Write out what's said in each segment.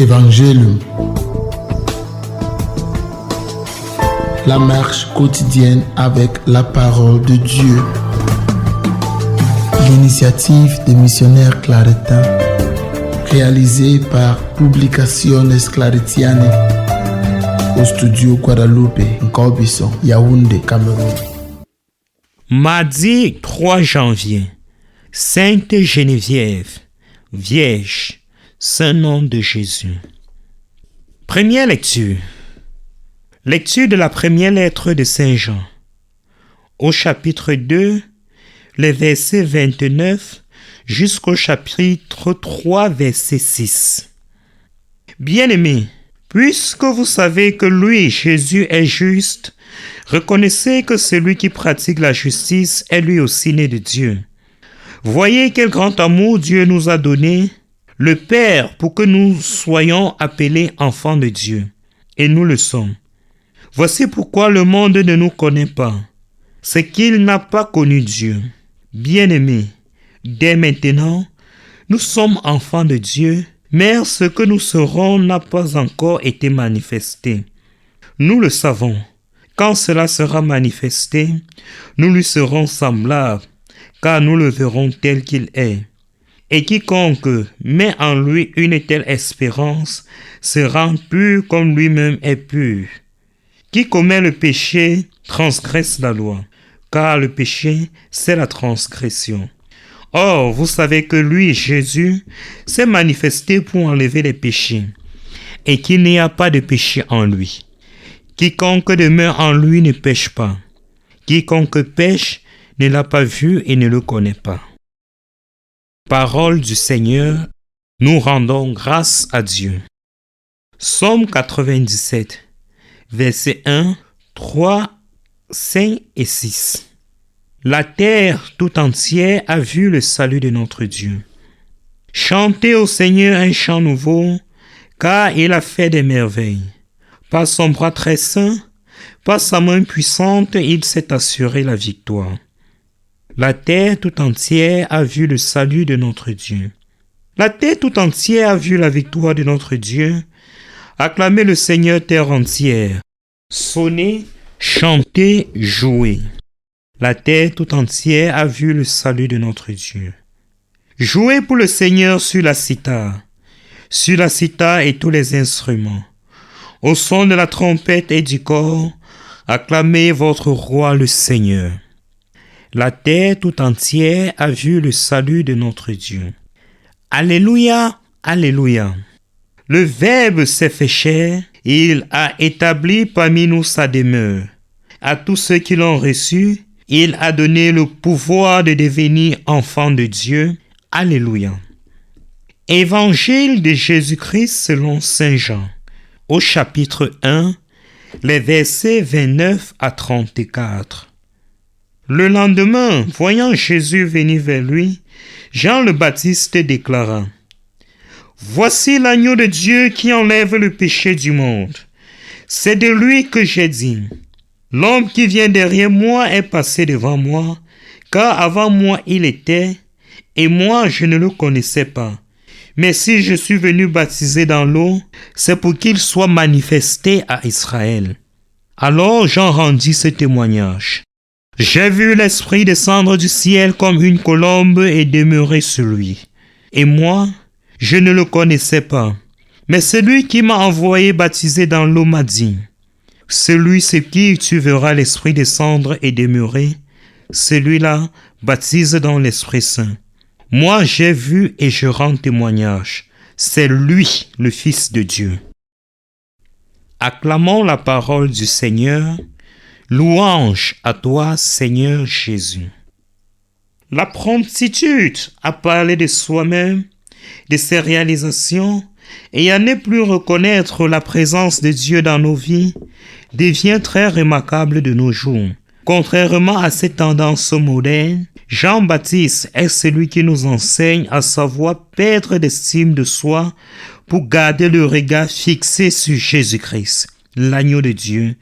Évangélium. La marche quotidienne avec la parole de Dieu. L'initiative des missionnaires claretains, réalisée par Publicaciones Claretiane, au studio Guadalupe, Nkobison, Yaoundé, Cameroun. Mardi 3 janvier, Sainte Geneviève, Vierge, Saint nom de Jésus. Première lecture. Lecture de la première lettre de Saint Jean. Au chapitre 2, les versets 29 jusqu'au chapitre 3, verset 6. Bien-aimés, puisque vous savez que lui, Jésus, est juste, reconnaissez que celui qui pratique la justice est lui aussi né de Dieu. Voyez quel grand amour Dieu nous a donné, le Père, pour que nous soyons appelés enfants de Dieu. Et nous le sommes. Voici pourquoi le monde ne nous connaît pas. C'est qu'il n'a pas connu Dieu. Bien-aimés, dès maintenant, nous sommes enfants de Dieu, mais ce que nous serons n'a pas encore été manifesté. Nous le savons. Quand cela sera manifesté, nous lui serons semblables, car nous le verrons tel qu'il est. Et quiconque met en lui une telle espérance sera pur comme lui-même est pur. Qui commet le péché transgresse la loi, car le péché, c'est la transgression. Or, vous savez que lui, Jésus, s'est manifesté pour enlever les péchés, et qu'il n'y a pas de péché en lui. Quiconque demeure en lui ne pêche pas. Quiconque pêche ne l'a pas vu et ne le connaît pas. Parole du Seigneur, nous rendons grâce à Dieu. Psaume 97, versets 1, 3, 5 et 6. La terre tout entière a vu le salut de notre Dieu. Chantez au Seigneur un chant nouveau, car il a fait des merveilles. Par son bras très saint, par sa main puissante, il s'est assuré la victoire. La terre tout entière a vu le salut de notre Dieu. La terre tout entière a vu la victoire de notre Dieu. Acclamez le Seigneur terre entière. Sonnez, chantez, jouez. La terre tout entière a vu le salut de notre Dieu. Jouez pour le Seigneur sur la cithare et tous les instruments. Au son de la trompette et du cor, acclamez votre roi le Seigneur. La terre tout entière a vu le salut de notre Dieu. Alléluia, Alléluia. Le Verbe s'est fait chair, et il a établi parmi nous sa demeure. À tous ceux qui l'ont reçu, il a donné le pouvoir de devenir enfants de Dieu. Alléluia. Évangile de Jésus-Christ selon Saint Jean. Au chapitre 1, les versets 29 à 34. Le lendemain, voyant Jésus venir vers lui, Jean le Baptiste déclara: Voici l'agneau de Dieu qui enlève le péché du monde. C'est de lui que j'ai dit: L'homme qui vient derrière moi est passé devant moi, car avant moi il était, et moi je ne le connaissais pas. Mais si je suis venu baptiser dans l'eau, c'est pour qu'il soit manifesté à Israël. Alors Jean rendit ce témoignage. J'ai vu l'Esprit descendre du ciel comme une colombe et demeurer sur lui. Et moi, je ne le connaissais pas. Mais celui qui m'a envoyé baptiser dans l'eau m'a dit: Celui sur qui tu verras l'Esprit descendre et demeurer, celui-là baptise dans l'Esprit Saint. Moi j'ai vu et je rends témoignage. C'est lui le Fils de Dieu. Acclamons la parole du Seigneur. Louange à toi, Seigneur Jésus. La promptitude à parler de soi-même, de ses réalisations, et à ne plus reconnaître la présence de Dieu dans nos vies, devient très remarquable de nos jours. Contrairement à ces tendances modernes, Jean-Baptiste est celui qui nous enseigne à savoir perdre l'estime de soi pour garder le regard fixé sur Jésus-Christ, l'agneau de Dieu,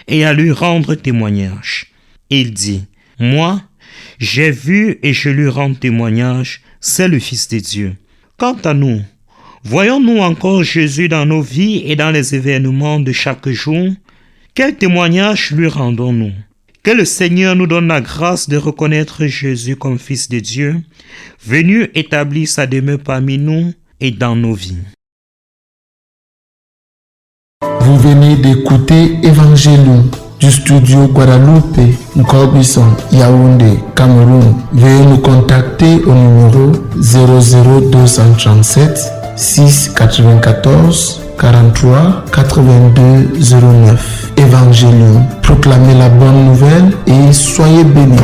et à lui rendre témoignage. Il dit: Moi, j'ai vu et je lui rends témoignage, c'est le Fils de Dieu. Quant à nous, Voyons-nous encore Jésus dans nos vies et dans les événements de chaque jour? Quel témoignage lui rendons-nous? Que le Seigneur nous donne la grâce de reconnaître Jésus comme Fils de Dieu, venu établir sa demeure parmi nous et dans nos vies. Vous venez d'écouter Évangélium du studio Guadalupe, Nkobison, Yaoundé, Cameroun. Veuillez nous contacter au numéro 00237 694 43 82 09. Évangélium, proclamez la bonne nouvelle et soyez bénis.